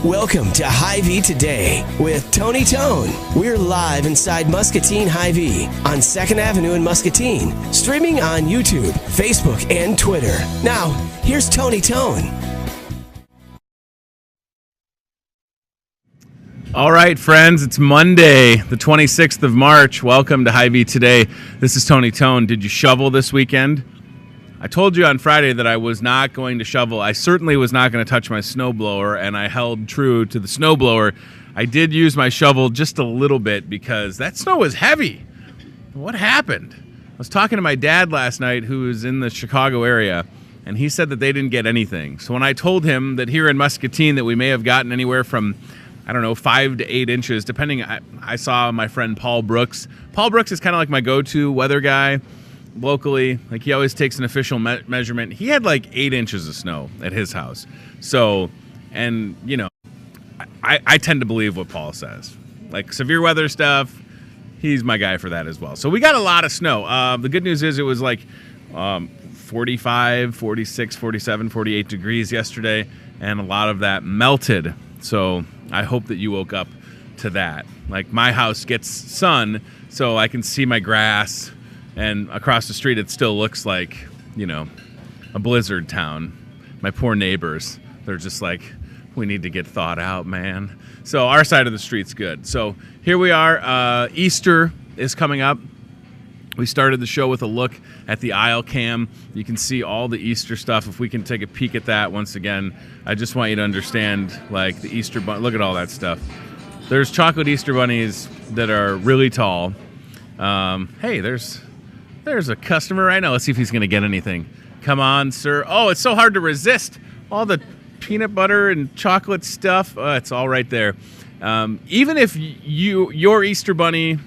Welcome to Hy-Vee Today with Tony Tone. We're live inside Muscatine Hy-Vee on 2nd Avenue in Muscatine, streaming on YouTube, Facebook, and Twitter. Now, here's Tony Tone. All right, friends, it's Monday, the 26th of March. Welcome to Hy-Vee Today. This is Tony Tone. Did you shovel this weekend? I told you on Friday that I was not going to shovel. I certainly was not going to touch my snowblower, and I held true to the snowblower. I did use my shovel just a little bit because that snow was heavy. What happened? I was talking to my dad last night, who is in the Chicago area, and he said that they didn't get anything. So when I told him that here in Muscatine that we may have gotten anywhere from, 5 to 8 inches, depending. I saw my friend Paul Brooks. Paul Brooks is kind of like my go-to weather guy locally. Like, he always takes an official measurement. He had like 8 inches of snow at his house. So, and I tend to believe what Paul says. Like severe weather stuff, he's my guy for that as well. So we got a lot of snow. The good news is it was like 45, 46, 47, 48 degrees yesterday, and a lot of that melted. So I hope that you woke up to that. Like, my house gets sun, so I can see my grass, and across the street it still looks like, a blizzard town. My poor neighbors, they're just like, we need to get thawed out, man. So our side of the street's good. So here we are. Easter is coming up. We started the show with a look at the aisle cam. You can see all the Easter stuff. If we can take a peek at that once again, I just want you to understand, like, the Easter bunny. Look at all that stuff. There's chocolate Easter bunnies that are really tall. Hey, there's a customer right now. Let's see if he's going to get anything. Come on, sir. Oh, it's so hard to resist. All the peanut butter and chocolate stuff. It's all right there. Even if your Easter bunny,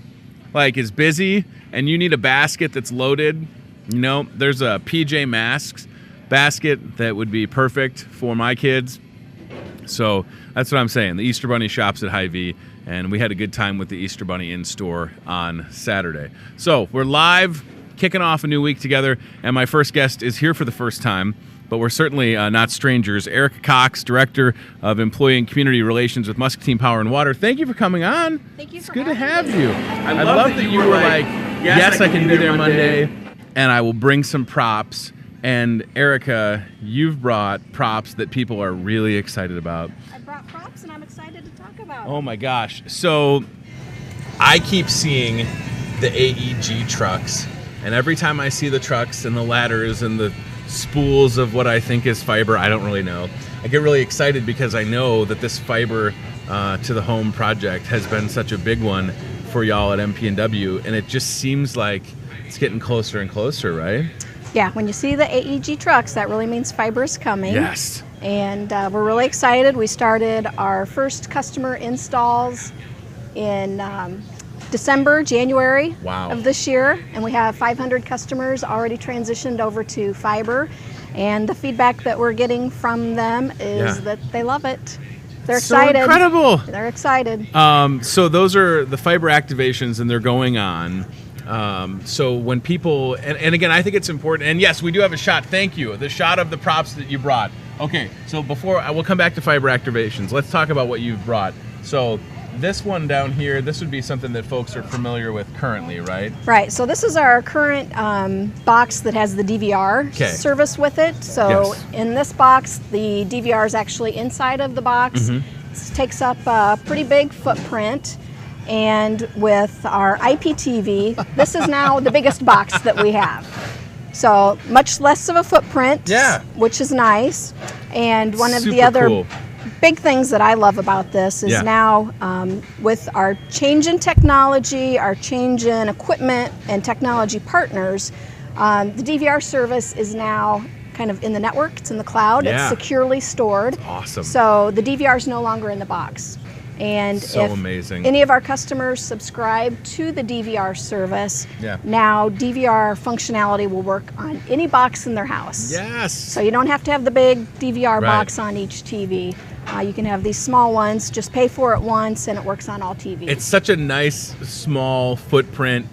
like, is busy and you need a basket that's loaded, there's a PJ Masks basket that would be perfect for my kids. So that's what I'm saying. The Easter Bunny shops at Hy-Vee, and we had a good time with the Easter Bunny in store on Saturday. So we're live, kicking off a new week together, and my first guest is here for the first time, but we're certainly not strangers. Erica Cox, Director of Employee and Community Relations with Muscatine Power and Water. Thank you for coming on. Thank you for having me. It's good to have me. you. I love that you were like, yes, I can be there Monday, and I will bring some props. And Erica, you've brought props that people are really excited about. I brought props, and I'm excited to talk about. Oh my gosh. So I keep seeing the AEG trucks, and every time I see the trucks and the ladders and the spools of what I think is fiber, I don't really know, I get really excited because I know that this fiber to the home project has been such a big one for y'all at MP&W, and it just seems like it's getting closer and closer, right? Yeah, when you see the AEG trucks, that really means fiber is coming. Yes. And we're really excited. We started our first customer installs in January of this year, and we have 500 customers already transitioned over to fiber, and the feedback that we're getting from them is that they love it. They're excited. So incredible. They're excited. So those are the fiber activations, and they're going on. So when people, and again, I think it's important, and yes, we do have a shot. Thank you. The shot of the props that you brought. Okay, so before I will come back to fiber activations, let's talk about what you've brought. So this one down here, this would be something that folks are familiar with currently, right? Right. So this is our current box that has the DVR service with it. So in this box, the DVR is actually inside of the box. It takes up a pretty big footprint. And with our IPTV, this is now the biggest box that we have. So much less of a footprint, which is nice. And one of the other big things that I love about this is now with our change in technology, our change in equipment and technology partners, the DVR service is now kind of in the network. It's in the cloud. It's securely stored. That's awesome. So the DVR is no longer in the box. And so if amazing. Any of our customers subscribe to the DVR service, now DVR functionality will work on any box in their house. Yes. So you don't have to have the big DVR box on each TV. You can have these small ones, just pay for it once, and it works on all TVs. It's such a nice, small footprint.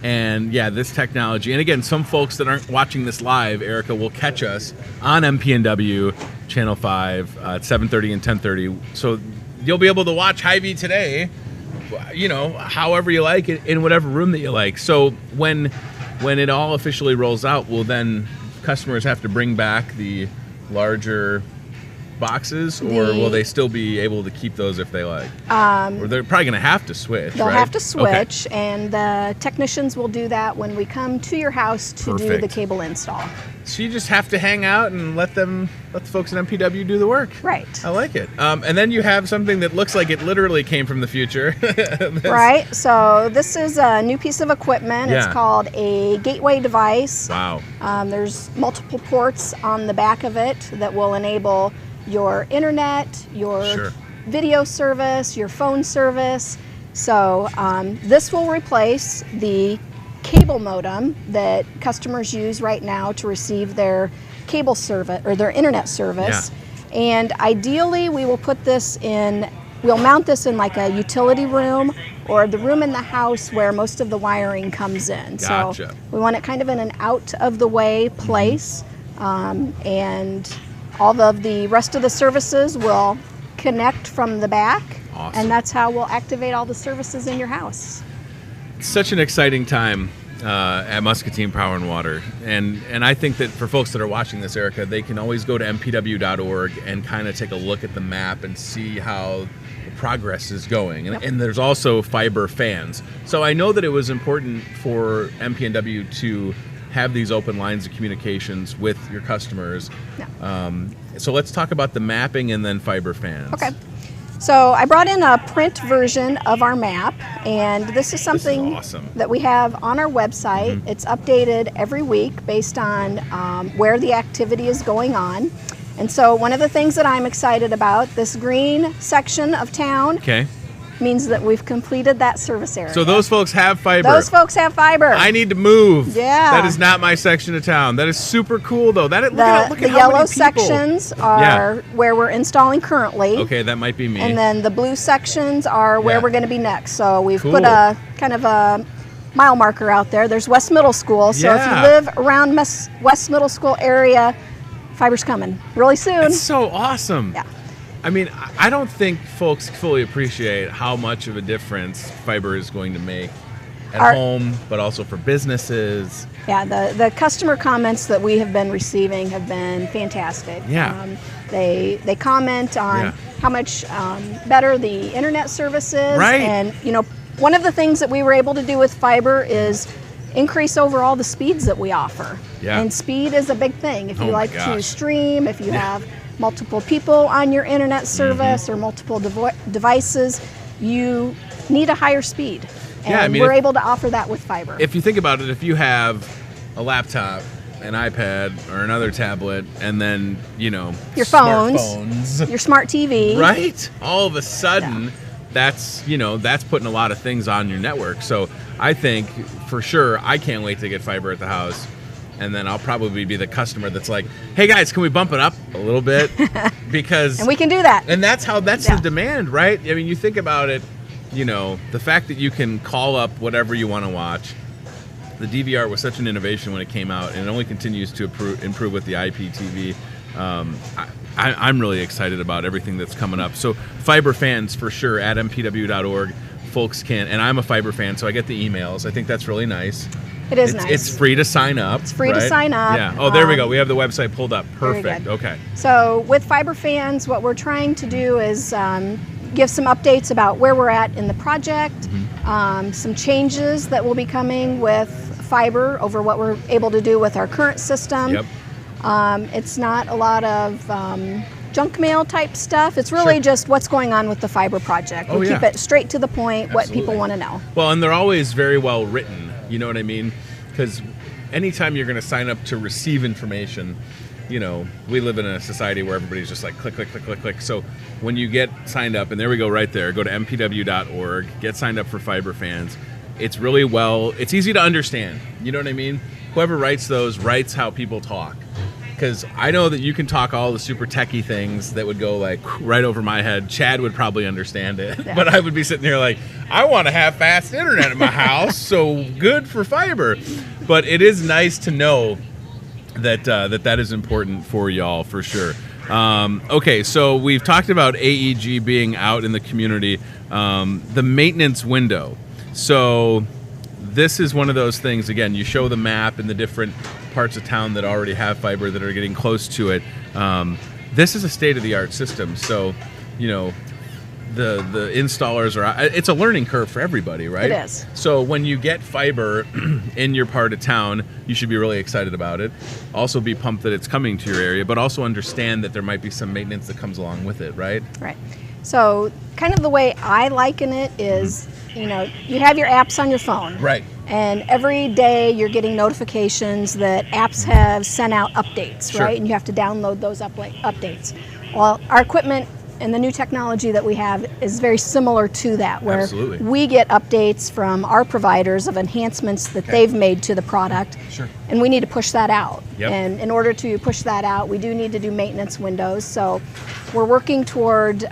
And yeah, this technology, and again, some folks that aren't watching this live, Erica, will catch us on MPNW Channel 5 at 7:30 and 10:30. So you'll be able to watch Hy-Vee today, however you like it, in whatever room that you like. So when it all officially rolls out, will then customers have to bring back the larger boxes, or will they still be able to keep those if they like? Or they're probably going to have to switch, They'll right? have to switch, and the technicians will do that when we come to your house to do the cable install. So you just have to hang out and let the folks at MPW do the work. Right. I like it. And then you have something that looks like it literally came from the future. Right. So this is a new piece of equipment. Yeah. It's called a gateway device. Wow. There's multiple ports on the back of it that will enable your internet, your video service, your phone service. So this will replace the cable modem that customers use right now to receive their cable service or their internet service. Yeah. And ideally we will put this in, we'll mount this in like a utility room or the room in the house where most of the wiring comes in. Gotcha. So we want it kind of in an out of the way place. And all of the rest of the services will connect from the back. Awesome. And that's how we'll activate all the services in your house. Such an exciting time at Muscatine Power and Water. And I think that for folks that are watching this, Erica, they can always go to mpw.org and kind of take a look at the map and see how the progress is going. And there's also fiber fans. So I know that it was important for MPNW to have these open lines of communications with your customers. Yeah. So let's talk about the mapping and then fiber fans. Okay. So I brought in a print version of our map, and this is something that we have on our website. Mm-hmm. It's updated every week based on where the activity is going on. And so one of the things that I'm excited about, this green section of town, means that we've completed that service area. So those folks have fiber. Those folks have fiber. I need to move. Yeah. That is not my section of town. That is super cool, though. Look at the how yellow many people. sections are where we're installing currently. Okay, that might be me. And then the blue sections are where we're going to be next. So we've put a kind of a mile marker out there. There's West Middle School. So if you live around West Middle School area, fiber's coming really soon. It's so awesome. Yeah. I mean, I don't think folks fully appreciate how much of a difference fiber is going to make at home, but also for businesses. Yeah, the customer comments that we have been receiving have been fantastic. Yeah. They comment on how much better the internet service is. Right. And, one of the things that we were able to do with fiber is increase overall the speeds that we offer. Yeah. And speed is a big thing. If you like to stream, if you have multiple people on your internet service or multiple devices, you need a higher speed. And we're able to offer that with fiber. If you think about it, if you have a laptop, an iPad, or another tablet, and then, your phones, your smart TV. Right? All of a sudden, that's putting a lot of things on your network. So I think, for sure, I can't wait to get fiber at the house. And then I'll probably be the customer that's like, hey guys, can we bump it up a little bit? Because and we can do that. And that's the demand, right? I mean, you think about it, the fact that you can call up whatever you want to watch. The DVR was such an innovation when it came out, and it only continues to improve with the IPTV. I'm really excited about everything that's coming up. So fiber fans, for sure, at mpw.org, folks can, and I'm a fiber fan, so I get the emails. I think that's really nice. It is nice. It's free to sign up. It's free to sign up. Yeah. Oh, there we go. We have the website pulled up. Perfect. Okay. So with fiber fans, what we're trying to do is give some updates about where we're at in the project, some changes that will be coming with fiber over what we're able to do with our current system. Yep. It's not a lot of junk mail type stuff. It's really just what's going on with the fiber project. We keep it straight to the point, what people want to know. Well, and they're always very well written. You know what I mean? Because anytime you're going to sign up to receive information, we live in a society where everybody's just like click, click, click, click, click. So when you get signed up, and there we go right there, go to mpw.org, get signed up for fiber fans. It's really it's easy to understand. You know what I mean? Whoever writes those writes how people talk. because I know that you can talk all the super techie things that would go like right over my head. Chad would probably understand it, but I would be sitting here like, I want to have fast internet in my house, so good for fiber. But it is nice to know that that is important for y'all for sure. Okay, so we've talked about AEG being out in the community, the maintenance window. So this is one of those things, again, you show the map and the different parts of town that already have fiber that are getting close to it. This is a state-of-the-art system, so, you know, the installers are, it's a learning curve for everybody, right? It is. So when you get fiber in your part of town, you should be really excited about it. Also be pumped that it's coming to your area, but also understand that there might be some maintenance that comes along with it, right? Right. So kind of the way I liken it is, you know, you have your apps on your phone. Right. And every day you're getting notifications that apps have sent out updates, Sure. right? And you have to download those updates. Well, our equipment and the new technology that we have is very similar to that, where Absolutely. we get updates from our providers of enhancements that they've made to the product. Sure. And we need to push that out. Yep. And in order to push that out, we do need to do maintenance windows. So we're working toward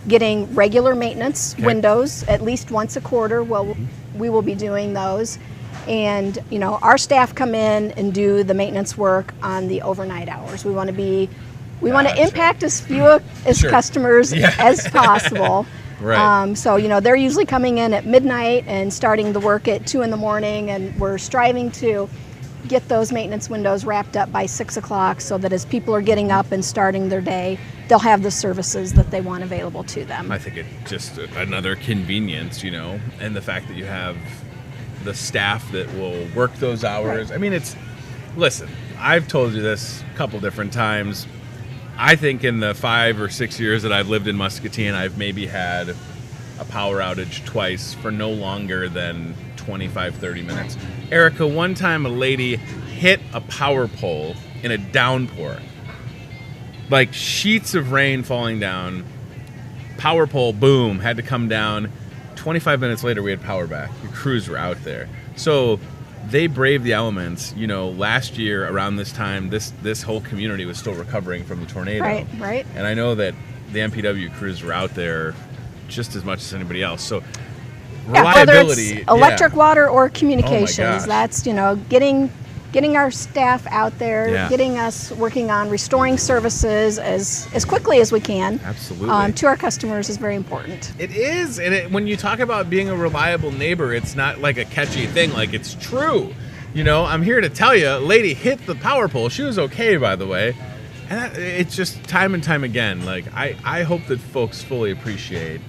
getting regular maintenance windows at least once a quarter. We will be doing those. And, you know, our staff come in and do the maintenance work on the overnight hours. We want to impact as few as customers as possible. Right. So, you know, they're usually coming in at midnight and starting the work at 2 in the morning, and we're striving to get those maintenance windows wrapped up by 6 o'clock so that as people are getting up and starting their day, they'll have the services that they want available to them. I think it's just another convenience, you know, and the fact that you have the staff that will work those hours. Right. I mean, listen, I've told you this a couple different times. I think in the 5 or 6 years that I've lived in Muscatine, I've maybe had a power outage twice for no longer than 25, 30 minutes. Erica, one time a lady hit a power pole in a downpour. Like sheets of rain falling down, power pole, boom, had to come down. 25 minutes later, we had power back. The crews were out there. So they braved the elements. You know, last year around this time, this whole community was still recovering from the tornado. Right. And I know that the MPW crews were out there just as much as anybody else. So reliability, whether it's electric, water, or communications, Oh my gosh. that's, you know, getting our staff out there, getting us working on restoring services as quickly as we can. Absolutely. To our customers is very important. It is, and when you talk about being a reliable neighbor, it's not like a catchy thing, like it's true. You know, I'm here to tell you, a lady hit the power pole. She was okay, by the way. And it's just time and time again, like I hope that folks fully appreciate,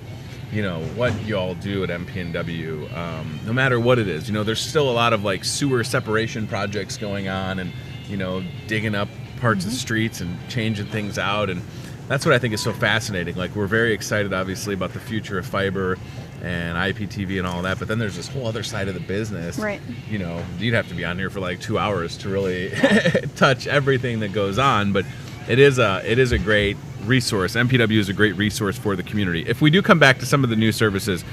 you know, what y'all do at MPNW, no matter what it is. You know, there's still a lot of like sewer separation projects going on, and, you know, digging up parts of the streets and changing things out. And that's what I think is so fascinating. Like, we're very excited, obviously, about the future of fiber and IPTV and all that, but then there's this whole other side of the business. Right. You know, you'd have to be on here for like 2 hours to really touch everything that goes on, but it is a great resource. MPW is a great resource for the community. If we do come back to some of the new services,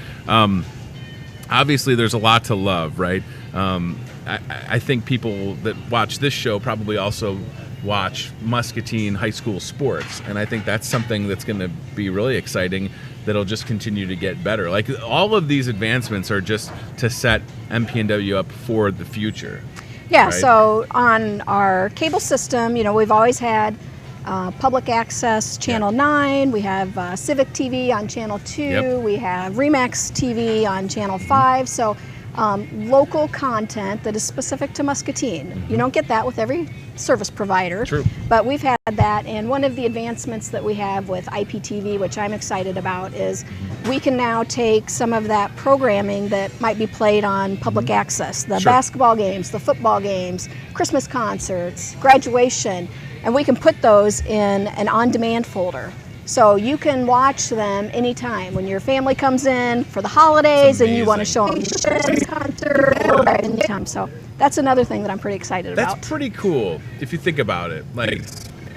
obviously there's a lot to love, right? I think people that watch this show probably also watch Muscatine high school sports, and I think that's something that's going to be really exciting, that'll just continue to get better. Like, all of these advancements are just to set MPNW up for the future. Yeah, right? So on our cable system, you know, we've always had public access Channel 9, we have Civic TV on Channel 2, we have Remax TV on Channel 5, so local content that is specific to Muscatine. You don't get that with every service provider. True. But we've had that, and one of the advancements that we have with IPTV, which I'm excited about, is we can now take some of that programming that might be played on public access, the basketball games, the football games, Christmas concerts, graduation, and we can put those in an on-demand folder. So you can watch them anytime. When your family comes in for the holidays and you want to show them the concert, anytime. So that's another thing that I'm pretty excited about. That's pretty cool if you think about it. Like,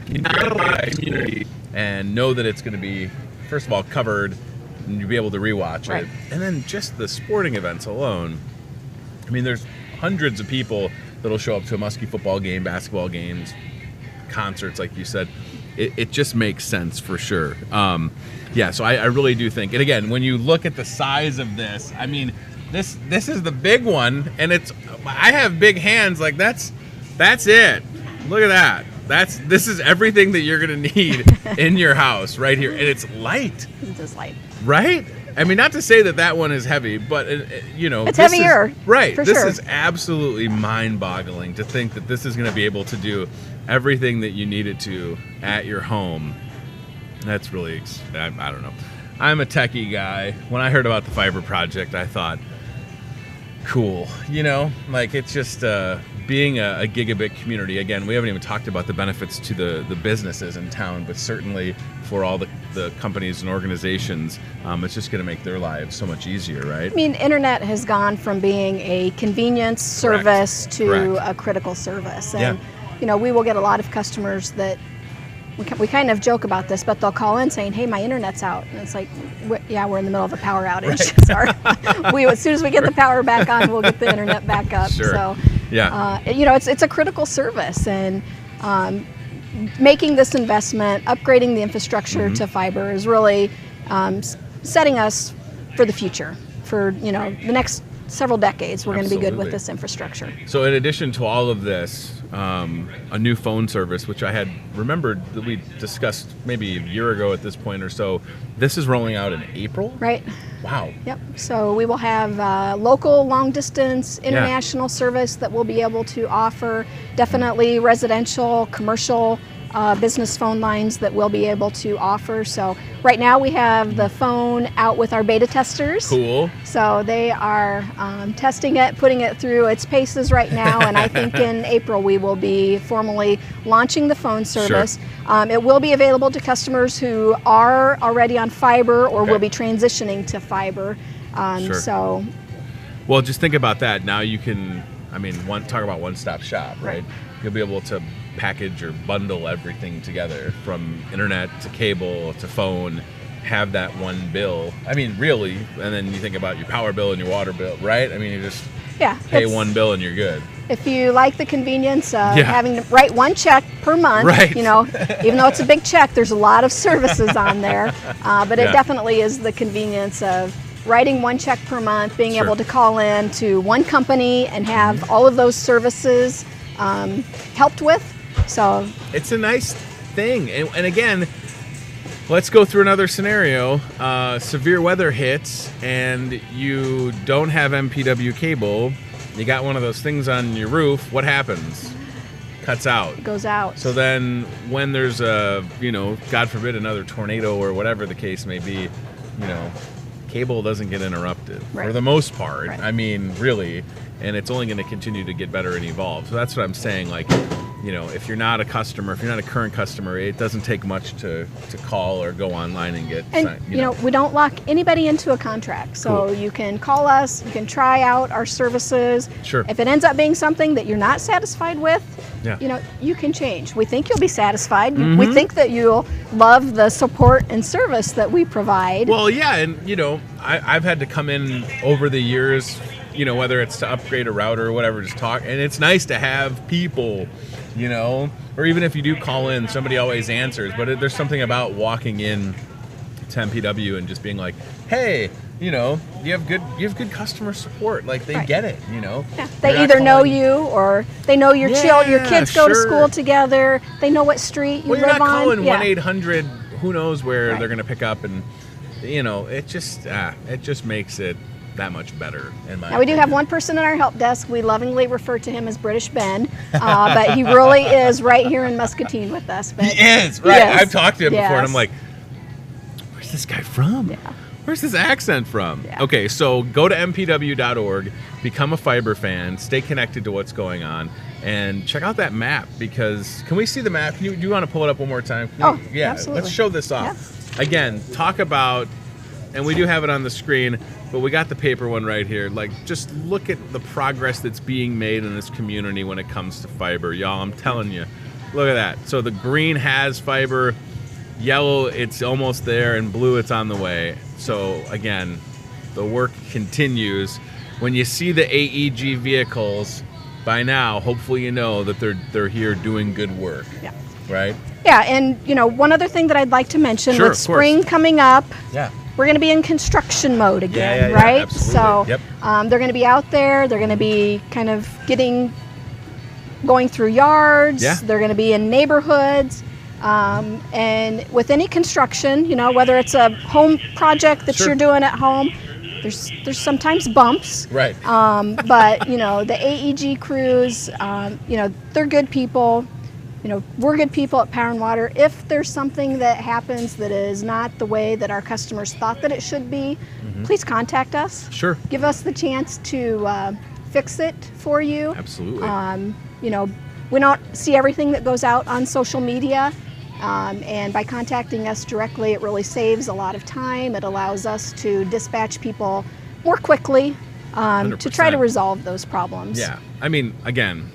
you got a lot of community and know that it's going to be, first of all, covered, and you'll be able to rewatch it. And then just the sporting events alone. I mean, there's hundreds of people that'll show up to a Muskie football game, basketball games, concerts, like you said, it just makes sense for sure. Yeah, so I really do think, and again, when you look at the size of this, I mean, this is the big one, and I have big hands, like that's it. Look at that. This is everything that you're gonna need in your house right here, and it's light. It is light, right? I mean, not to say that one is heavy, but it's heavier, right? For this sure. is absolutely mind-boggling to think that this is going to be able to do everything that you need it to at your home. That's really, I don't know. I'm a techie guy. When I heard about the fiber project, I thought, cool. Like it's just being a gigabit community. Again, we haven't even talked about the benefits to the businesses in town, but certainly for all the companies and organizations, it's just going to make their lives so much easier, right? I mean, internet has gone from being a convenience service to a critical service. And, we will get a lot of customers that, we kind of joke about this, but they'll call in saying, hey, my internet's out. And it's like, we're in the middle of a power outage. Right. Sorry. As soon as we get the power back on, we'll get the internet back up. Sure. So, yeah. It's a critical service. And making this investment, upgrading the infrastructure to fiber is really setting us for the future. For, the next several decades, we're going to be good with this infrastructure. So in addition to all of this, a new phone service, which I had remembered that we discussed maybe a year ago at this point or so, this is rolling out in April? Right. Wow. Yep. So we will have local, long-distance, international service that we'll be able to offer. Definitely residential, commercial, business phone lines that we'll be able to offer. So right now we have the phone out with our beta testers. Cool. So they are testing it, putting it through its paces right now, and I think in April we will be formally launching the phone service. Sure. It will be available to customers who are already on fiber or will be transitioning to fiber. Sure. So, well, just think about that. Now you can, talk about one-stop shop, right? You'll be able to package or bundle everything together, from internet to cable to phone, have that one bill. Really, and then you think about your power bill and your water bill, right? You just pay one bill and you're good. If you like the convenience of having to write one check per month, right. Even though it's a big check, there's a lot of services on there, but it definitely is the convenience of writing one check per month, being able to call in to one company and have all of those services helped with. So it's a nice thing. And again, let's go through another scenario. Severe weather hits and you don't have MPW cable. You got one of those things on your roof. What happens? Cuts out. It goes out. So then when there's a, God forbid, another tornado or whatever the case may be, cable doesn't get interrupted for the most part. Right. Really. And it's only going to continue to get better and evolve. So that's what I'm saying. Like, if you're not a customer, if you're not a current customer, it doesn't take much to call or go online and get. And we don't lock anybody into a contract, so you can call us, you can try out our services. Sure. If it ends up being something that you're not satisfied with, you can change. We think you'll be satisfied. We think that you'll love the support and service that we provide. Well, yeah, and I've had to come in over the years, whether it's to upgrade a router or whatever, just talk, and it's nice to have people. Or even if you do call in, somebody always answers. But there's something about walking in to MPW and just being like, "Hey, you have good customer support. Like they get it. Yeah. They either know you or they know your your kids go to school together. They know what street you live on. You're not calling 1-800. Who knows where they're going to pick up, and it just makes it that much better. Now we do have one person in our help desk. We lovingly refer to him as British Ben, but he really is right here in Muscatine with us. But he is, right? Yes. I've talked to him before, and I'm like, where's this guy from? Yeah. Where's this accent from? Yeah. Okay, so go to mpw.org, become a fiber fan, stay connected to what's going on, and check out that map, because can we see the map? Do you want to pull it up one more time? Absolutely. Let's show this off. Yeah. Again, talk about, and we do have it on the screen, but we got the paper one right here. Like, just look at the progress that's being made in this community when it comes to fiber. Y'all, I'm telling you, look at that. So the green has fiber, yellow, it's almost there, and blue, it's on the way. So again, the work continues. When you see the AEG vehicles, by now, hopefully you know that they're here doing good work. Yeah. right? Yeah, and one other thing that I'd like to mention, Sure, with spring coming up, we're going to be in construction mode again, right? Absolutely. So Yep. they're going to be out there. They're going to be kind of going through yards. Yeah. They're going to be in neighborhoods. And with any construction, whether it's a home project that you're doing at home, there's sometimes bumps. Right. But the AEG crews, they're good people. We're good people at Power and Water. If there's something that happens that is not the way that our customers thought that it should be, please contact us. Sure. Give us the chance to fix it for you. Absolutely. We don't see everything that goes out on social media. And by contacting us directly, it really saves a lot of time. It allows us to dispatch people more quickly to try to resolve those problems. Yeah. I mean, again,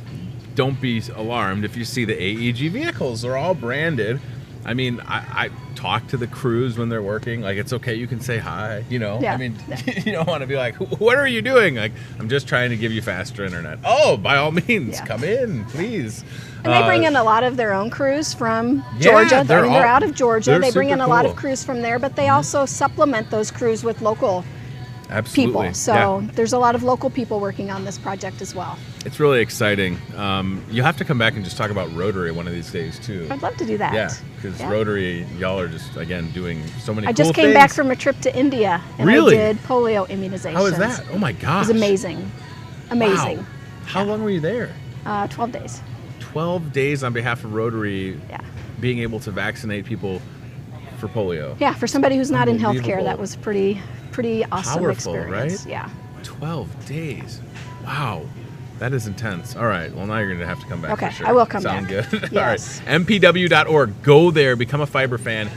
don't be alarmed if you see the AEG vehicles. They're all branded. I mean, I talk to the crews when they're working. Like, it's okay, you can say hi, Yeah. I mean, you don't want to be like, what are you doing? Like, I'm just trying to give you faster internet. Oh, by all means, come in, please. And they bring in a lot of their own crews from Georgia. They're out of Georgia. They bring in a lot of crews from there, but they also supplement those crews with local people. So there's a lot of local people working on this project as well. It's really exciting. You have to come back and just talk about Rotary one of these days, too. I'd love to do that. Yeah, because Rotary, y'all are just, again, doing so many cool things. I just came back from a trip to India, and I did polio immunizations. How was that? Oh, my gosh. It was amazing. Amazing. Wow. How long were you there? 12 days. 12 days on behalf of Rotary, being able to vaccinate people for polio. Yeah, for somebody who's not in healthcare, that was pretty awesome Powerful, experience. Right? Yeah. 12 days. Wow. That is intense. All right. Well, now you're going to have to come back. Okay, for sure. I will come Sound back. Good. Yes. All right. MPW.org. Go there. Become a fiber fan.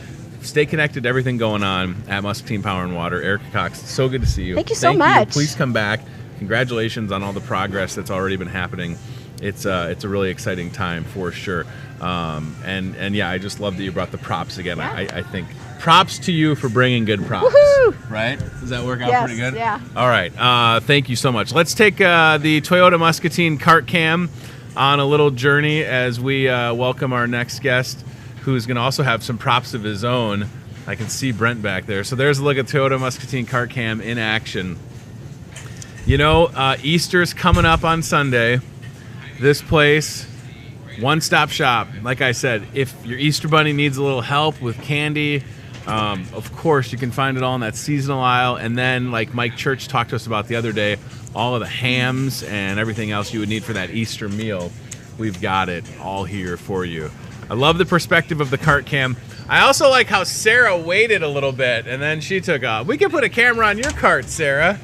Stay connected to everything going on at Muscatine Power and Water. Erica Cox, so good to see you. Thank you so much. Please come back. Congratulations on all the progress that's already been happening. It's a really exciting time for sure. And yeah, I just love that you brought the props again. Yeah. I think props to you for bringing good props. Woohoo! Right? Does that work out Yes, pretty good? yeah. All right. Thank you so much. Let's take the Toyota Muscatine cart cam on a little journey as we welcome our next guest, who's going to also have some props of his own. I can see Brent back there. So there's a look at Toyota Muscatine cart cam in action. Easter's coming up on Sunday. This place, one-stop shop. Like I said, if your Easter Bunny needs a little help with candy, of course, you can find it all in that seasonal aisle. And then, like Mike Church talked to us about the other day, all of the hams and everything else you would need for that Easter meal, we've got it all here for you. I love the perspective of the cart cam. I also like how Sarah waited a little bit, and then she took off. We can put a camera on your cart, Sarah.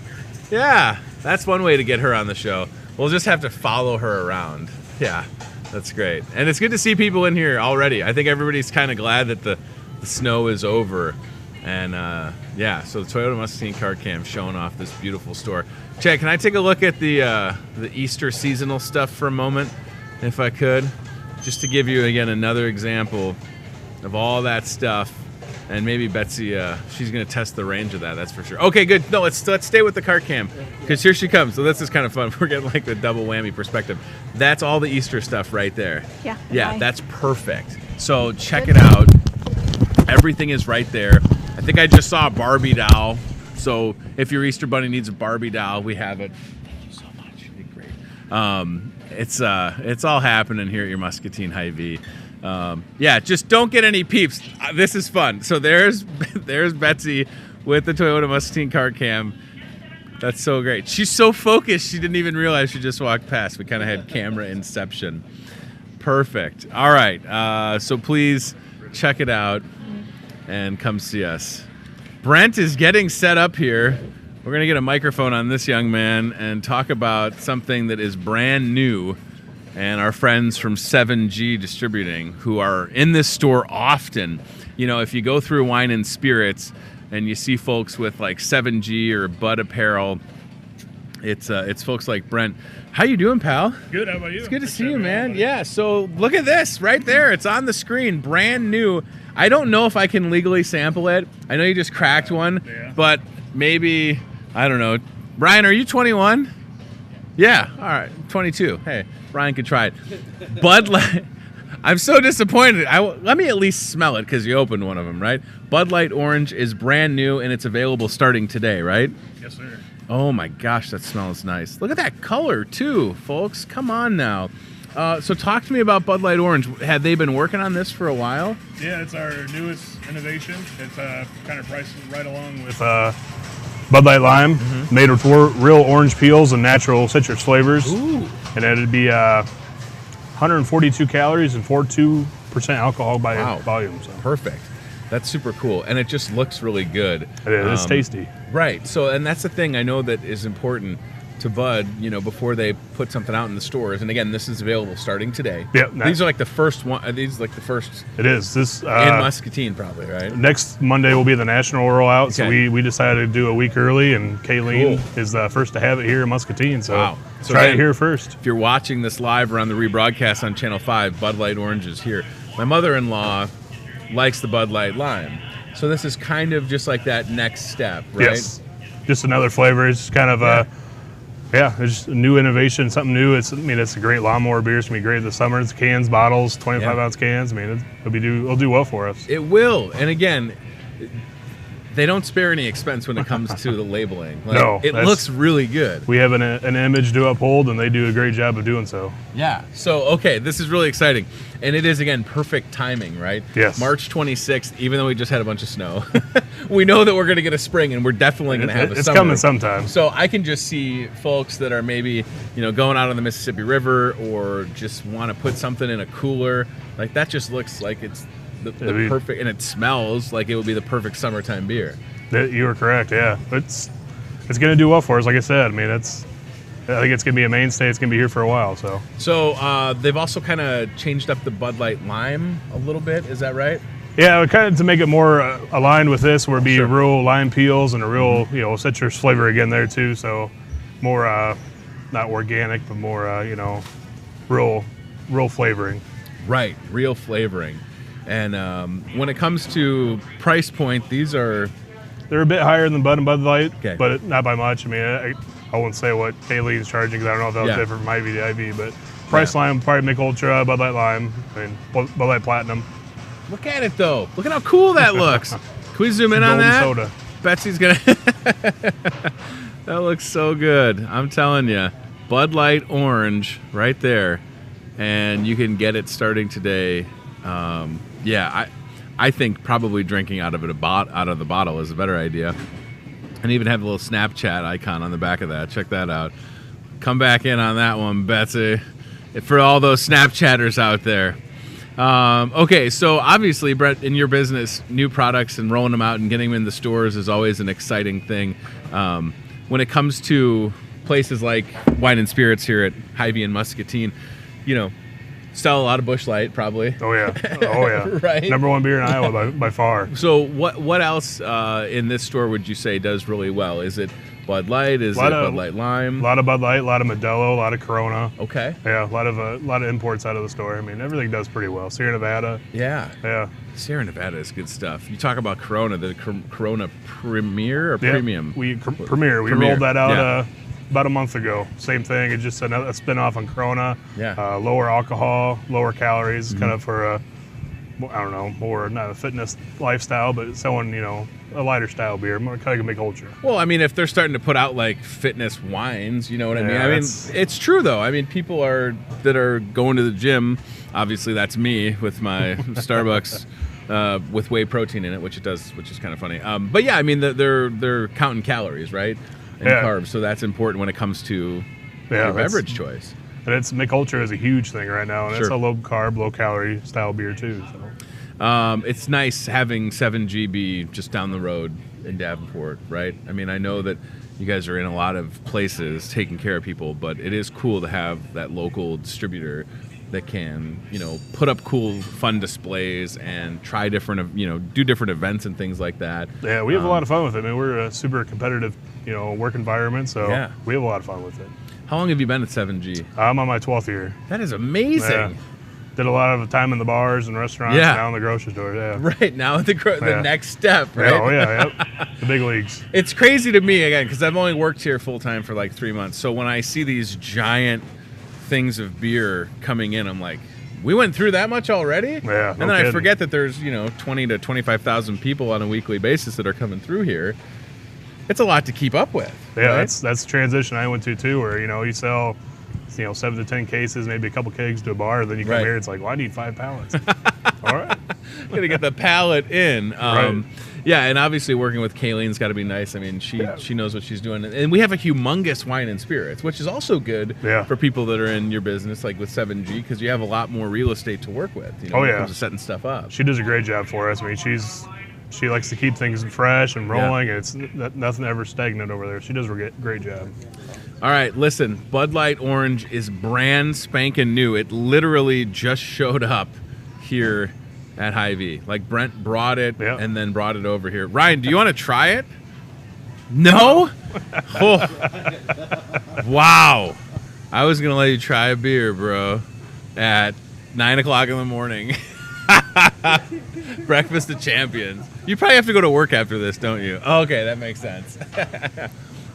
Yeah, that's one way to get her on the show. We'll just have to follow her around. Yeah, that's great. And it's good to see people in here already. I think everybody's kind of glad that the snow is over. And so the Toyota Muscatine cart cam showing off this beautiful store. Chad, can I take a look at the Easter seasonal stuff for a moment, if I could? Just to give you, again, another example of all that stuff. And maybe Betsy, she's going to test the range of that, that's for sure. Okay, good. No, let's stay with the cart cam, because here she comes. So this is kind of fun. We're getting like the double whammy perspective. That's all the Easter stuff right there. Yeah. Yeah, that's perfect. So check it out. Everything is right there. I think I just saw a Barbie doll. So if your Easter Bunny needs a Barbie doll, we have it. Thank you so much. You're great. It's all happening here at your Muscatine Hy-Vee. Just don't get any peeps. This is fun. So there's Betsy with the Toyota Muscatine cart cam. That's so great. She's so focused, she didn't even realize she just walked past. We kind of had camera inception. Perfect. All right. So please check it out and come see us. Brent is getting set up here. We're going to get a microphone on this young man and talk about something that is brand new. And our friends from 7G Distributing, who are in this store often. If you go through Wine and Spirits and you see folks with like 7G or Bud Apparel, it's folks like Brent. How you doing, pal? Good, how about you? It's good to see you, man. Yeah, so look at this right there. It's on the screen, brand new. I don't know if I can legally sample it. I know you just cracked one, but maybe, I don't know. Brian, are you 21? Yeah, all right, 22. Hey, Brian could try it. Bud Light. I'm so disappointed. Let me at least smell it because you opened one of them, right? Bud Light Orange is brand new and it's available starting today, right? Yes, sir. Oh my gosh, that smells nice. Look at that color too, folks. Come on now. So talk to me about Bud Light Orange. Had they been working on this for a while? Yeah, it's our newest innovation. It's kind of priced right along with Bud Light Lime, made with real orange peels and natural citrus flavors. Ooh. And it'd be 142 calories and 42% alcohol by volume. So. Perfect. That's super cool. And it just looks really good. It is. It's tasty. Right. So, and that's the thing I know that is important to Bud, before they put something out in the stores. And again, this is available starting today. Yep. These are like the first one. These like the first. It is. This in Muscatine, probably, right? Next Monday will be the national rollout. Okay. So we decided to do a week early, and Kayleen is the first to have it here in Muscatine. So, wow. So try again, it here first. If you're watching this live or on the rebroadcast on Channel 5, Bud Light Orange is here. My mother-in-law likes the Bud Light Lime. So this is kind of just like that next step, right? Yes. Just another flavor. It's kind of it's just a new innovation, something new. It's a great lawnmower beer. It's gonna be great this summer. It's cans, bottles, 25-ounce cans. It'll do well for us. It will. And again, they don't spare any expense when it comes to the labeling. No, it looks really good. We have an image to uphold, and they do a great job of doing so. Yeah. So, okay, this is really exciting. And it is, again, perfect timing, right? Yes. March 26th, even though we just had a bunch of snow, we know that we're going to get a spring, and we're definitely going to have a summer. It's coming sometime. So I can just see folks that are maybe, going out on the Mississippi River or just want to put something in a cooler. Like, that just looks like it's the perfect, and it smells like it would be the perfect summertime beer. You are correct. Yeah, it's going to do well for us. Like I said, I think it's going to be a mainstay. It's going to be here for a while. So they've also kind of changed up the Bud Light Lime a little bit. Is that right? Yeah, kind of to make it more aligned with this, where it'd be real lime peels and a real citrus flavor again there too. So more not organic, but more real flavoring. Right, real flavoring. And when it comes to price point, they're a bit higher than Bud and Bud Light, okay, but not by much. I won't say what Kayleen's charging because I don't know if that was different from Hy-Vee to Hy-Vee, but price line probably Mick Ultra, Bud Light Lime, Bud Light Platinum. Look at it though. Look at how cool that looks. Can we zoom in on that? Soda. Betsy's gonna. That looks so good. I'm telling you, Bud Light Orange right there, and you can get it starting today. I think probably drinking out of the bottle is a better idea. And even have a little Snapchat icon on the back of that. Check that out. Come back in on that one, Betsy, for all those Snapchatters out there. Okay, so obviously, Brett, in your business, new products and rolling them out and getting them in the stores is always an exciting thing. When it comes to places like Wine and Spirits here at Hy-Vee and Muscatine, sell a lot of Busch Light, probably. Oh yeah. Right. Number one beer in Iowa by far. So what else in this store would you say does really well? Is it Bud Light? Is it Bud Light Lime? A lot of Bud Light, a lot of Modelo, a lot of Corona. Okay. Yeah, a lot of imports out of the store. Everything does pretty well. Sierra Nevada. Yeah. Sierra Nevada is good stuff. You talk about Corona, the Corona Premier or Premium? Premier. We rolled that out about a month ago. Same thing. It's just a spin-off on Corona. Yeah. Lower alcohol, lower calories, kind of for more not a fitness lifestyle, but someone, a lighter style beer, more kind of Mick Ultra. Well, if they're starting to put out like fitness wines, you know what I mean? It's true though. People that are going to the gym. Obviously, that's me with my Starbucks with whey protein in it, which is kind of funny. But yeah, they're counting calories, right? And carbs, so that's important when it comes to your beverage choice. And Mick Ultra is a huge thing right now, and it's a low carb, low calorie style beer too. So it's nice having 7GB just down the road in Davenport, right? I know that you guys are in a lot of places taking care of people, but it is cool to have that local distributor that can, put up cool, fun displays and try different, do different events and things like that. Yeah, we have a lot of fun with it. We're a super competitive, work environment, so we have a lot of fun with it. How long have you been at 7G? I'm on my 12th year. That is amazing. Yeah. Did a lot of time in the bars and restaurants, and now in the grocery store. Yeah. Right, now the next step, right? Oh, yeah. The big leagues. It's crazy to me, again, because I've only worked here full-time for like 3 months. So when I see these giant things of beer coming in, I'm like, We went through that much already? Yeah. And then I forget that there's, 20 to 25,000 people on a weekly basis that are coming through here. It's a lot to keep up with. Yeah, right? that's the transition I went to too, where you sell 7 to 10 cases, maybe a couple kegs to a bar, then you come here, it's like, well, I need 5 pallets. All right. Gotta get the pallet in. Right. Yeah, and obviously working with Kayleen's got to be nice. I mean, she knows what she's doing. And we have a humongous wine and spirits, which is also good for people that are in your business, like with 7G, because you have a lot more real estate to work with. When it comes to setting stuff up. She does a great job for us. I mean, she likes to keep things fresh and rolling, and it's nothing ever stagnant over there. She does a great job. All right, listen, Bud Light Orange is brand spanking new. It literally just showed up here at Hy-Vee. Like Brent brought it and then brought it over here. Ryan, do you want to try it? No? Oh. Wow. I was going to let you try a beer, bro, at 9 o'clock in the morning. Breakfast of Champions. You probably have to go to work after this, don't you? Oh, okay, that makes sense.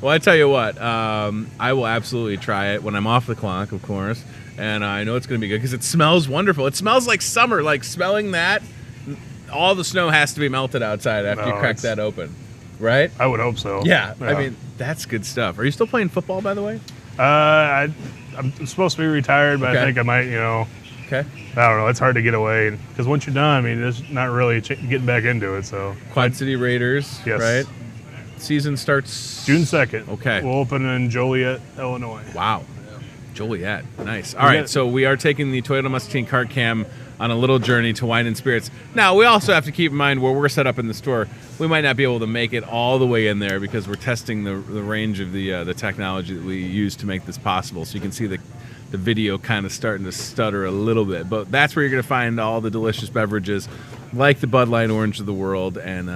Well, I tell you what, I will absolutely try it when I'm off the clock, of course, and I know it's going to be good because it smells wonderful. It smells like summer. Like smelling that, all the snow has to be melted outside after you crack that open, right? I would hope so. Yeah, I mean, that's good stuff. Are you still playing football, by the way? I'm supposed to be retired, but I think I might, Okay. I don't know. It's hard to get away because once you're done, I mean, there's not really getting back into it. So Quad City Raiders, right? Season starts June 2nd. Okay. We'll open in Joliet, Illinois. Wow. Joliet. Nice. All right. So we are taking the Toyota Muscatine Cart Cam on a little journey to wine and spirits. Now, we also have to keep in mind where we're set up in the store. We might not be able to make it all the way in there because we're testing the range of the technology that we use to make this possible. So you can see the video kind of starting to stutter a little bit. But that's where you're going to find all the delicious beverages like the Bud Light Orange of the world. And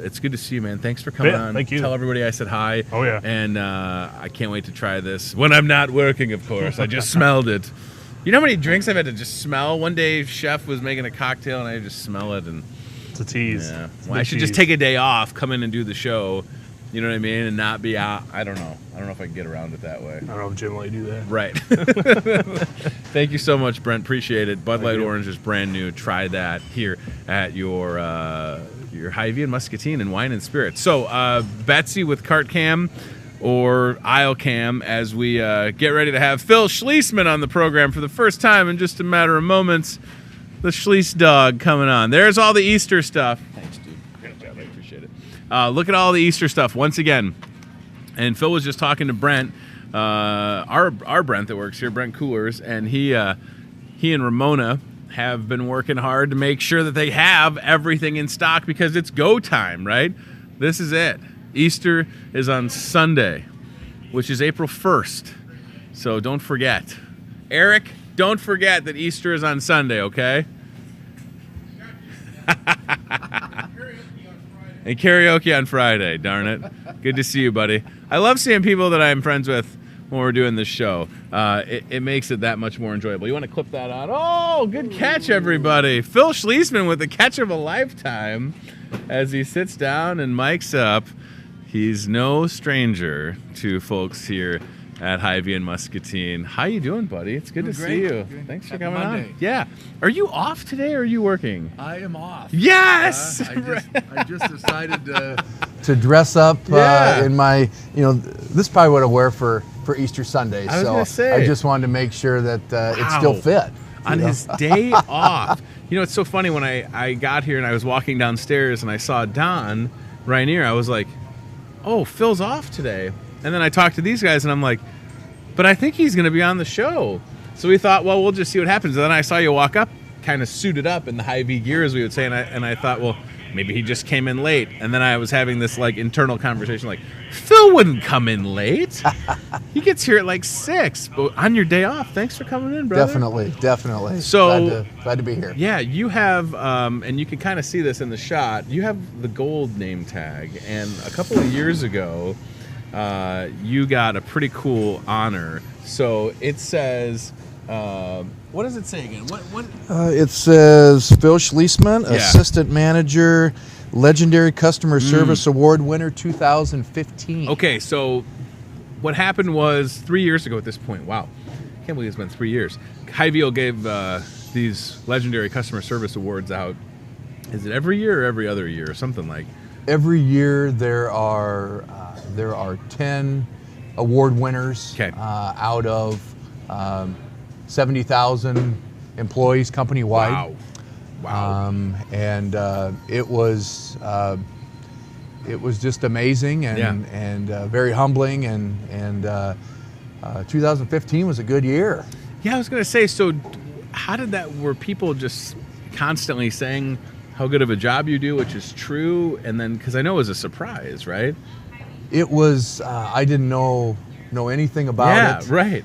it's good to see you, man. Thanks for coming on. Thank you. Tell everybody I said hi. Oh, yeah. And I can't wait to try this when I'm not working, of course. I just smelled it. You know how many drinks I've had to just smell? One day, Chef was making a cocktail, and I just smell it. And it's a tease. Yeah. Well, I should just take a day off, come in and do the show. You know what I mean? And not be out. I don't know. I don't know if I can get around it that way. I don't know if Jim let you do that. Right. Thank you so much, Brent. Appreciate it. Bud Light Orange is brand new. Try that here at your Hy-Vee and Muscatine and Wine and Spirits. So Betsy with Cart Cam or Aisle Cam as we get ready to have Phil Schliessman on the program for the first time in just a matter of moments. The Schliess dog coming on. There's all the Easter stuff. Thanks, dude. Great job. I appreciate it. Look at all the Easter stuff once again. And Phil was just talking to Brent, our Brent that works here, Brent Coolers, and he and Ramona have been working hard to make sure that they have everything in stock because it's go time, right? This is it. Easter is on Sunday, which is April 1st. So don't forget. Eric, don't forget that Easter is on Sunday, okay? And karaoke on Friday, darn it. Good to see you, buddy. I love seeing people that I'm friends with when we're doing this show. It makes it that much more enjoyable. You want to clip that out? Oh, good catch, everybody. Phil Schliessman with the catch of a lifetime as he sits down and mics up. He's no stranger to folks here at Hy-Vee and Muscatine. How you doing, buddy? It's good to see you. Thanks for coming on. Yeah. Are you off today or are you working? I am off. Yes! I just decided to dress up in my, this is probably what I wear for Easter Sunday. I was gonna say. I just wanted to make sure that it still fit. On his day off. It's so funny when I got here and I was walking downstairs and I saw Don Rainier, I was like, oh, Phil's off today. And then I talked to these guys, and I'm like, but I think he's going to be on the show. So we thought, well, we'll just see what happens. And then I saw you walk up, kind of suited up in the Hy-Vee gear, as we would say, and I thought, well, maybe he just came in late. And then I was having this, internal conversation, Phil wouldn't come in late. He gets here at 6. But on your day off, thanks for coming in, brother. Definitely. So glad to be here. Yeah, you have, and you can kind of see this in the shot, you have the gold name tag. And a couple of years ago, you got a pretty cool honor. So it says, what does it say again? What? It says Phil Schliessman, Assistant Manager, Legendary Customer Service Award winner 2015. Okay, so what happened was 3 years ago at this point. Wow. I can't believe it's been 3 years. Hy-Vee gave these legendary customer service awards out. Is it every year or every other year or something like? Every year there are 10 award winners out of 70,000 employees company wide. Wow. And it was just amazing and very humbling, and 2015 was a good year. Yeah, I was going to say, so how did that, were people just constantly saying how good of a job you do, which is true, and then, because I know it was a surprise, right? It was, I didn't know anything about it. Yeah, right.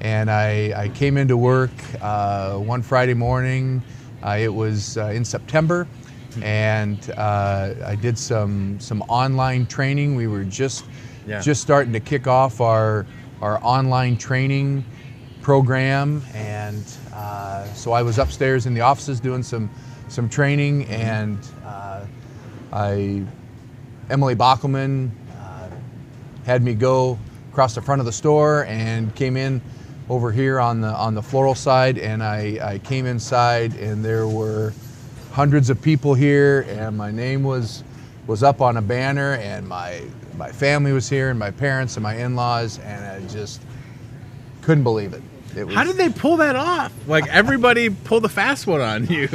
And I came into work one Friday morning. It was in September, and I did some online training. We were just starting to kick off our online training program, and so I was upstairs in the offices doing some training, and Emily Bockelman had me go across the front of the store and came in over here on the floral side, and I came inside, and there were hundreds of people here, and my name was up on a banner, and my family was here, and my parents and my in-laws, and I just couldn't believe it. How did they pull that off? Like, everybody pulled a fast one on you.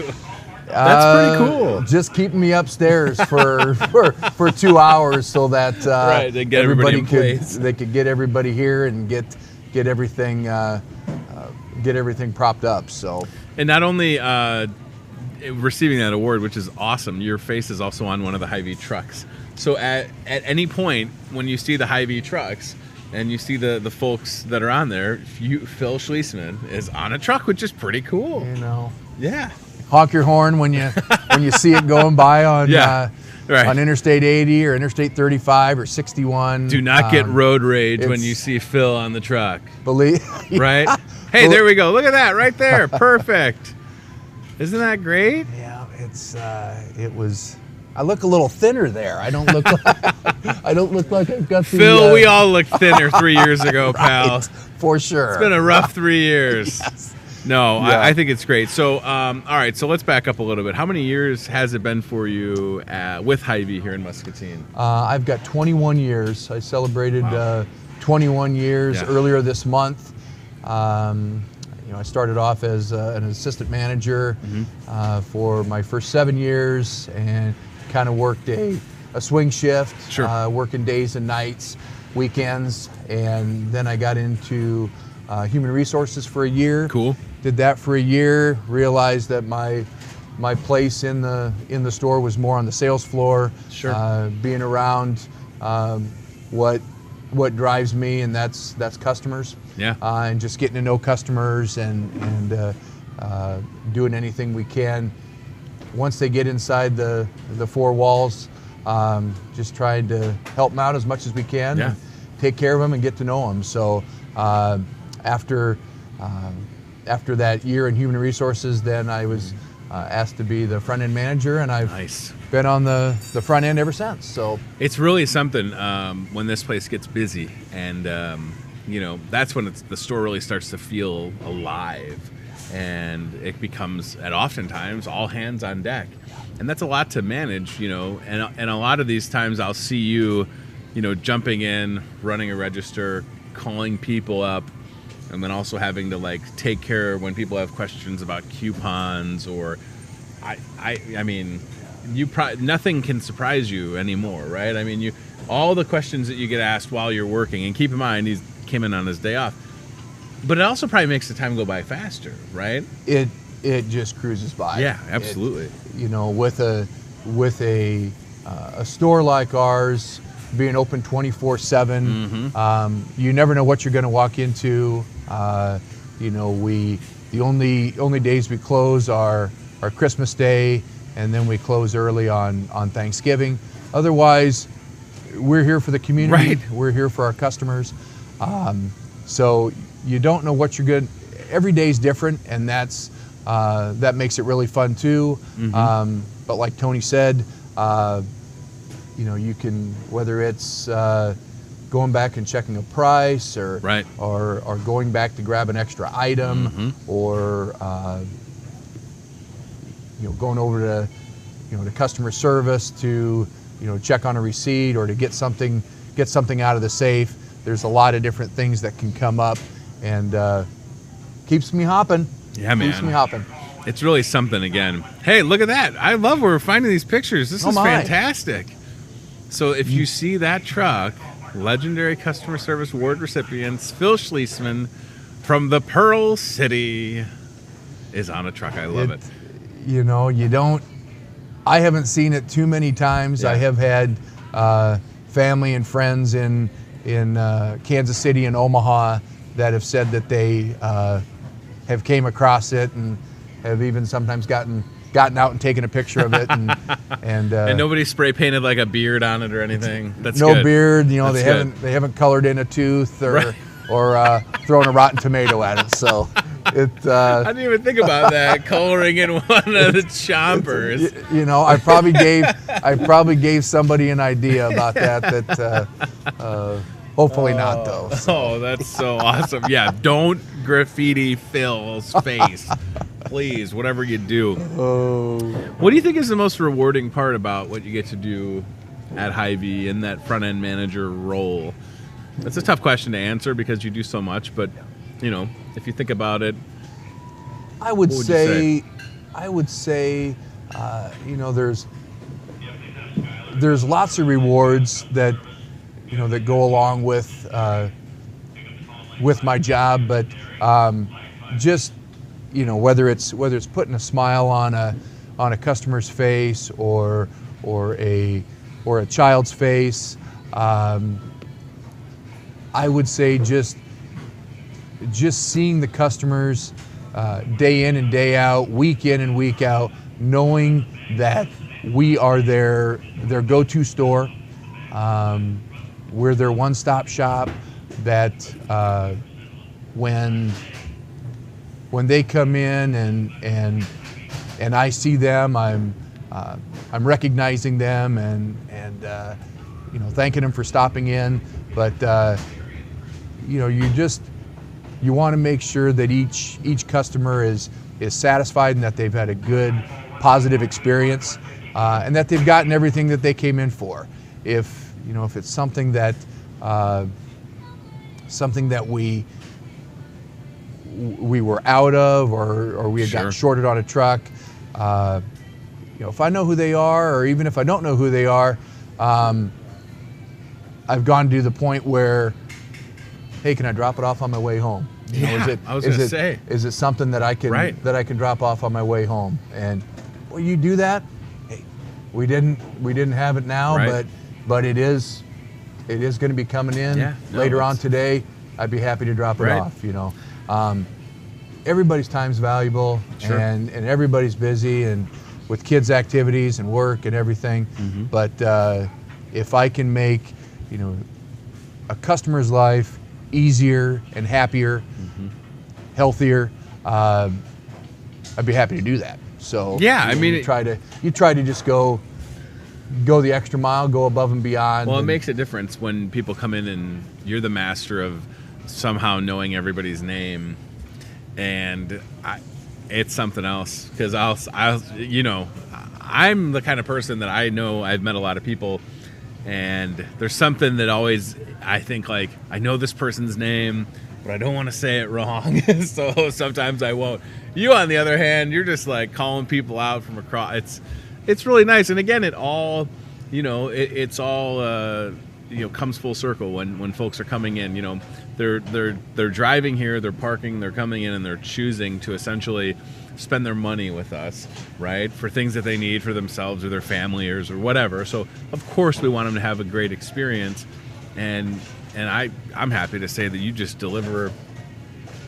That's pretty cool. Just keeping me upstairs for 2 hours so that they get everybody they could get everybody here and get everything propped up. So, and not only receiving that award, which is awesome, your face is also on one of the Hy-Vee trucks. So at any point when you see the Hy-Vee trucks and you see the folks that are on there, Phil Schliessman is on a truck, which is pretty cool. Yeah. Honk your horn when you see it going by on on Interstate 80 or Interstate 35 or 61. Do not get road rage when you see Phil on the truck. Right? Hey, there we go. Look at that right there. Perfect. Isn't that great? Yeah, it was. I look a little thinner there. I don't look like I've got the. Phil, we all looked thinner 3 years ago, pal. For sure. It's been a rough 3 years. Yes. No, yeah. I think it's great. So, all right, so let's back up a little bit. How many years has it been for you with Hy-Vee here in Muscatine? I've got 21 years. I celebrated 21 years earlier this month. I started off as an assistant manager for my first 7 years, and kind of worked a swing shift, working days and nights, weekends, and then I got into human resources for a year. Cool. Did that for a year. Realized that my place in the store was more on the sales floor. Being around what drives me, and that's customers. Yeah. And just getting to know customers and doing anything we can. Once they get inside the four walls, just trying to help them out as much as we can. Yeah. Take care of them and get to know them. So after that year in human resources, then I was asked to be the front end manager, and I've been on the front end ever since. So it's really something when this place gets busy, and that's when the store really starts to feel alive, and it becomes oftentimes all hands on deck, and that's a lot to manage, and a lot of these times I'll see you jumping in, running a register, calling people up, and then also having to take care when people have questions about coupons, or I mean, nothing can surprise you anymore, right? I mean, all the questions that you get asked while you're working, and keep in mind he came in on his day off, but it also probably makes the time go by faster, right? It just cruises by. Yeah, absolutely. With a store like ours, being open 24/7, you never know what you're going to walk into. The only days we close are Christmas Day, and then we close early on Thanksgiving. Otherwise, we're here for the community. Right. We're here for our customers. So you don't know what you're good. Every day's different, and that makes it really fun too. But like Tony said, you can, whether it's going back and checking a price, or Right. or going back to grab an extra item, or going over to to customer service to check on a receipt, or to get something out of the safe. There's a lot of different things that can come up, and keeps me hopping. Yeah, man. Keeps me hopping. It's really something again. Hey, look at that. I love where we're finding these pictures. This is fantastic. So if you see that truck, legendary customer service award recipients Phil Schliessman from the Pearl City is on a truck. I love it. I haven't seen it too many times. Yeah. I have had family and friends in Kansas City and Omaha that have said that they have came across it and have even sometimes gotten out and taken a picture of it, and nobody spray painted like a beard on it or anything. That's no good. beard. That's They haven't colored in a tooth or Right. or thrown a rotten tomato at it. So it. I didn't even think about that, coloring in one of the chompers. I probably gave somebody an idea about that. Hopefully not though. Oh, that's so awesome. Yeah, don't graffiti Phil's face. Please, whatever you do. What do you think is the most rewarding part about what you get to do at Hy-Vee in that front-end manager role? That's a tough question to answer because you do so much, but if you think about it, I would you say, there's lots of rewards that that go along with my job, but just whether it's putting a smile on a customer's face or a child's face, I would say just seeing the customers day in and day out, week in and week out, knowing that we are their go-to store. We're their one-stop shop. That when they come in and I see them, I'm recognizing them and thanking them for stopping in. But you want to make sure that each customer is satisfied and that they've had a good, positive experience, and that they've gotten everything that they came in for. If it's something that we were out of, or we had gotten shorted on a truck, if I know who they are, or even if I don't know who they are, I've gone to the point where, hey, can I drop it off on my way home? I was going to say, is it something that I can drop off on my way home? And will you do that? Hey, we didn't have it now, but it is going to be coming in later on today. I'd be happy to drop it off. Everybody's time's valuable, and everybody's busy and with kids' activities and work and everything. But if I can make a customer's life easier and happier, healthier, I'd be happy to do that. So you try to just go the extra mile, go above and beyond. Well, it makes a difference when people come in and you're the master of somehow knowing everybody's name, and it's something else, because I'm the kind of person that I know I've met a lot of people, and there's something that always I think, like, I know this person's name, but I don't want to say it wrong, so sometimes I won't. You, on the other hand, you're just like calling people out from across. It's really nice, and again, it all, it's all comes full circle when folks are coming in. They're driving here, they're parking, they're coming in, and they're choosing to essentially spend their money with us, right, for things that they need for themselves or their family or whatever. So of course we want them to have a great experience, and I'm happy to say that you just deliver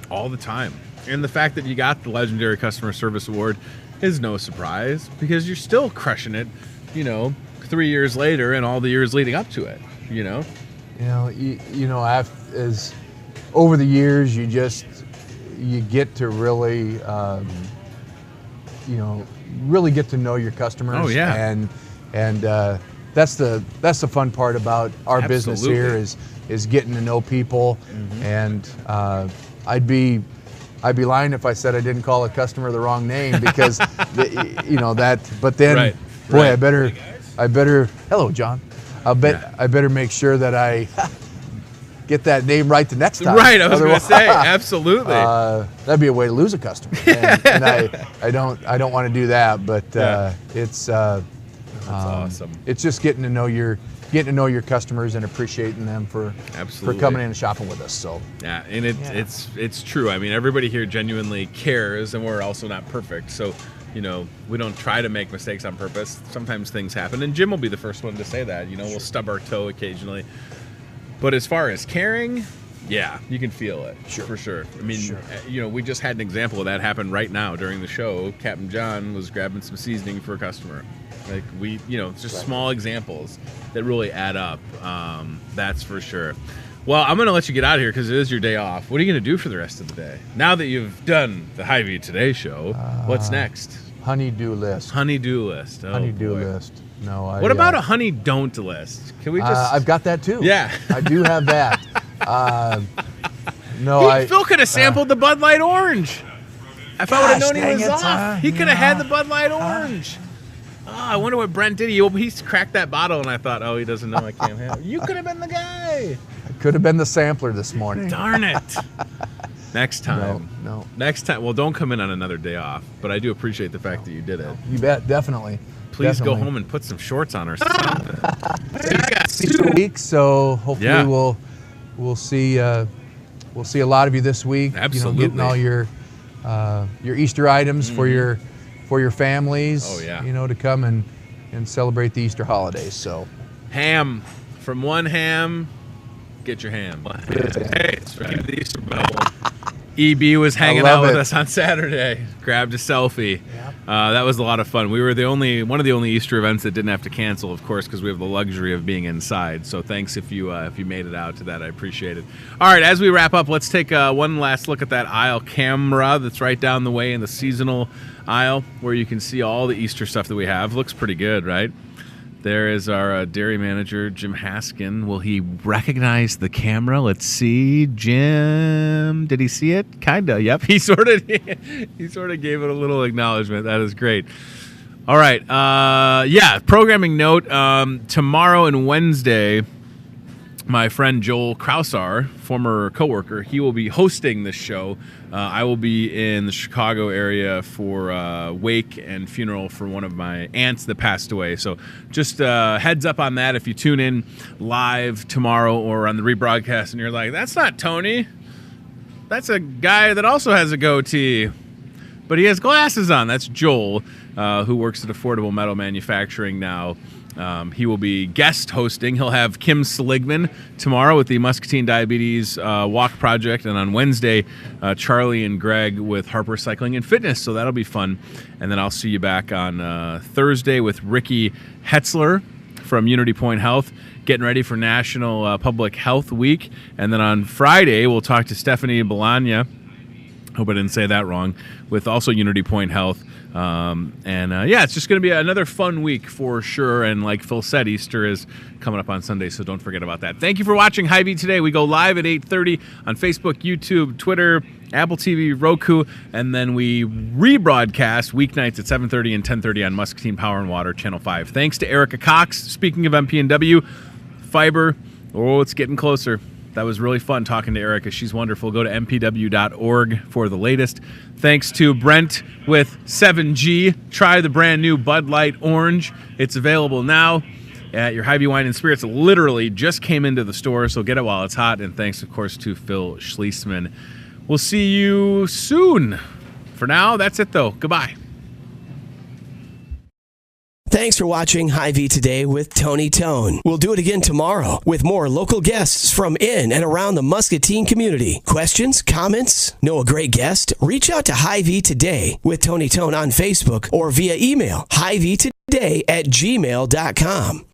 all the time. And the fact that you got the legendary customer service award is no surprise, because you're still crushing it, 3 years later and all the years leading up to it. As over the years, you get to really, really get to know your customers. Oh, yeah. And that's the fun part about our business here is getting to know people, and I'd be lying if I said I didn't call a customer the wrong name because that. But then, I better. Hello, John. I better make sure that I get that name right the next time. Right, I was going to say, absolutely. That'd be a way to lose a customer, and I don't want to do that. But it's that's awesome. It's just getting to know your customers and appreciating them for coming in and shopping with us. So yeah, and it's true. I mean, everybody here genuinely cares, and we're also not perfect. So, we don't try to make mistakes on purpose. Sometimes things happen, and Jim will be the first one to say that. We'll stub our toe occasionally. But as far as caring, yeah, you can feel it. Sure. For sure. I mean, we just had an example of that happen right now during the show. Captain John was grabbing some seasoning for a customer. Like it's just small examples that really add up. That's for sure. Well, I'm going to let you get out of here because it is your day off. What are you going to do for the rest of the day? Now that you've done the Hy-Vee Today show, what's next? Honey-do list. Honey-do list. Oh, honey-do boy. list. No, what about a honey don't list? Can we just? I've got that too. Yeah, I do have that. Phil could have sampled the Bud Light Orange. If I would have known he was off, he could have had the Bud Light Orange. I wonder what Brent did. He cracked that bottle, and I thought, he doesn't know I can't have it. You could have been the guy. I could have been the sampler this morning. Darn it. Next time. No. Next time. Well, don't come in on another day off, but I do appreciate the fact that you did it. You bet, definitely. Please go home and put some shorts on or something. You got 2 weeks, so hopefully we'll see a lot of you this week. Absolutely. Getting all your Easter items for your families. Oh yeah. To come and celebrate the Easter holidays. So ham from one ham. Get your ham. Hey, it's right. The Easter Bowl. EB was hanging out with us on Saturday. Grabbed a selfie. Yep. That was a lot of fun. We were one of the only Easter events that didn't have to cancel, of course, because we have the luxury of being inside. So thanks if you made it out to that. I appreciate it. All right, as we wrap up, let's take one last look at that aisle camera that's right down the way in the seasonal aisle where you can see all the Easter stuff that we have. Looks pretty good, right? There is our dairy manager, Jim Haskin. Will he recognize the camera? Let's see. Jim, did he see it? Kinda. Yep. He sort of gave it a little acknowledgement. That is great. All right. Programming note. Tomorrow and Wednesday, my friend Joel Krausar, former coworker, he will be hosting this show. I will be in the Chicago area for wake and funeral for one of my aunts that passed away. So just heads up on that if you tune in live tomorrow or on the rebroadcast and you're like, that's not Tony. That's a guy that also has a goatee, but he has glasses on. That's Joel, who works at Affordable Metal Manufacturing now. He will be guest hosting. He'll have Kim Seligman tomorrow with the Muscatine Diabetes Walk Project, and on Wednesday, Charlie and Greg with Harper Cycling and Fitness, so that'll be fun. And then I'll see you back on Thursday with Ricky Hetzler from Unity Point Health, getting ready for National Public Health Week. And then on Friday, we'll talk to Stephanie Bologna, hope I didn't say that wrong, with also Unity Point Health. It's just going to be another fun week for sure. And like Phil said, Easter is coming up on Sunday, so don't forget about that. Thank you for watching Hy-Vee Today. We go live at 8:30 on Facebook, YouTube, Twitter, Apple TV, Roku, and then we rebroadcast weeknights at 7:30 and 10:30 on Muscatine Power and Water, Channel 5. Thanks to Erica Cox. Speaking of MP&W, fiber, it's getting closer. That was really fun talking to Erica. She's wonderful. Go to mpw.org for the latest. Thanks to Brent with 7G. Try the brand new Bud Light Orange. It's available now at your Hy-Vee Wine and Spirits. Literally just came into the store, so get it while it's hot. And thanks, of course, to Phil Schliessman. We'll see you soon. For now, that's it, though. Goodbye. Thanks for watching Hy-Vee Today with Tony Tone. We'll do it again tomorrow with more local guests from in and around the Muscatine community. Questions, comments, know a great guest? Reach out to Hy-Vee Today with Tony Tone on Facebook or via email, hyveetoday@gmail.com.